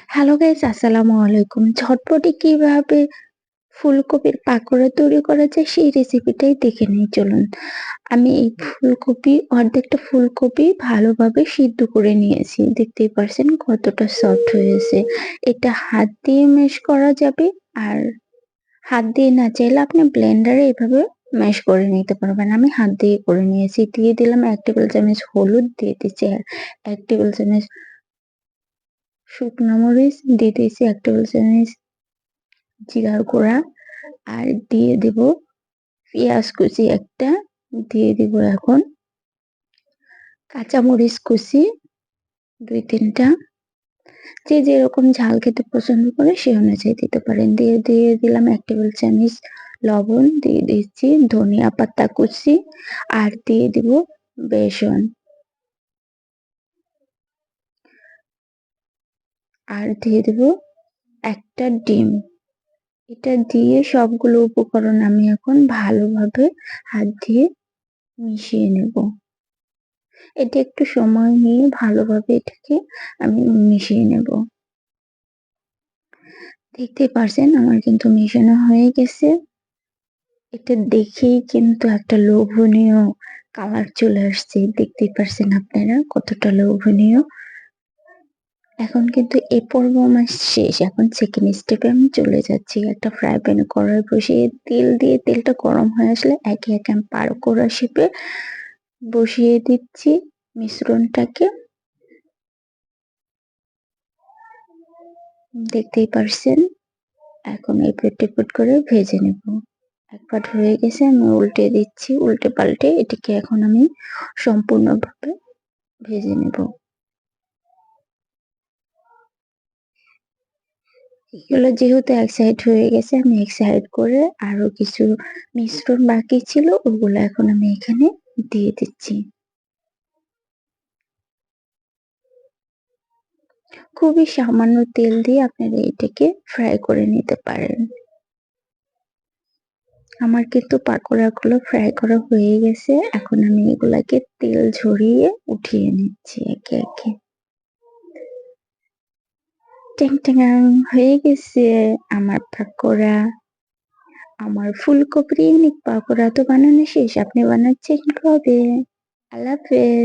Hello guys, আসসালামু আলাইকুম। ঝটপটে কিভাবে ফুলকপির পাকোড়া তৈরি করা যায় সেই রেসিপিটাই দেখে নিই চলুন। আমি এই অর্ধেকটা ফুলকপি ভালোভাবে সিদ্ধ করে নিয়েছি। দেখতেই পারছেন কতটা সফট হয়েছে। এটা হাত দিয়ে ম্যাশ করা যাবে, আর হাত দিয়ে না চাইলে আপনি ব্লেন্ডারে এভাবে ম্যাশ করে নিতে পারবেন। আমি হাত দিয়ে করে নিয়েছি। দিয়ে দিলাম ১ টেবিল চামচ হলুদ, দিয়ে দিচ্ছি ১ টেবিল চামচ শুকনা মরিচ, দিয়ে দিয়েছি ১ টেবিল চামচ জিরার গুঁড়া, আর দিয়ে দিব পেঁয়াজ কুচি একটা, দিয়ে দিব এখন কাঁচামরিচ কুচি ২-৩ টা। যে যেরকম ঝাল খেতে পছন্দ করে সে অনুযায়ী দিতে পারেন। দিয়ে দিলাম ১ টেবিল চামচ লবণ, দিয়ে দিচ্ছি ধনিয়া পাতা কুচি, আর দিয়ে দিব বেসন, আর দিয়ে দিব একটা ডিম। এটা দিয়ে সবগুলো উপকরণ আমি এখন ভালোভাবে হাত দিয়ে মিশিয়ে নেব। এটা একটু সময় নিয়ে ভালোভাবে এটাকে আমি মিশিয়ে নেব। দেখতেই পারছেন আমার কিন্তু মেশানো হয়ে গেছে। এটা দেখেই কিন্তু একটা লোভনীয় কালার চলে আসছে। দেখতেই পারছেন আপনারা কতটা লোভনীয়। এখন কিন্তু এই পর্ব আমার শেষ। এখন সেকেন্ড স্টেপে আমি চলে যাচ্ছি। একটা ফ্রাই প্যানে কড়াই বসিয়ে তেল দিয়ে তেলটা গরম হয়ে আসলে একে, একে আমি পাকোড়া শেপে বসিয়ে দিচ্ছি মিশ্রণটাকে। দেখতেই পারছেন। এখন এপিঠ-ওপিঠ করে ভেজে নেব। এক পাট হয়ে গেছে, আমি উল্টে দিচ্ছি। উল্টে পাল্টে এটিকে এখন আমি সম্পূর্ণভাবে ভেজে নেব। এগুলো যেহেতু এক সাইড হয়ে গেছে, আমি এক সাইড করে আরো কিছু মিশ্রণ বাকি ছিল ওগুলো এখন আমি এখানে দিয়ে দিচ্ছি। খুবই সামান্য তেল দিয়ে আপনারা এটাকে ফ্রাই করে নিতে পারেন। আমার কিন্তু পাকোড়াগুলো ফ্রাই করা হয়ে গেছে। এখন আমি এগুলাকে তেল ঝরিয়ে উঠিয়ে নিচ্ছি একে, একে। ট্যাং ট্যাং হয়ে গেছে আমার পাকোড়া। আমার ফুলকপির ইউনিক পাকোড়া তো বানানো শেষ। আপনি বানাচ্ছেন কবে? আল্লাহ হাফেজ।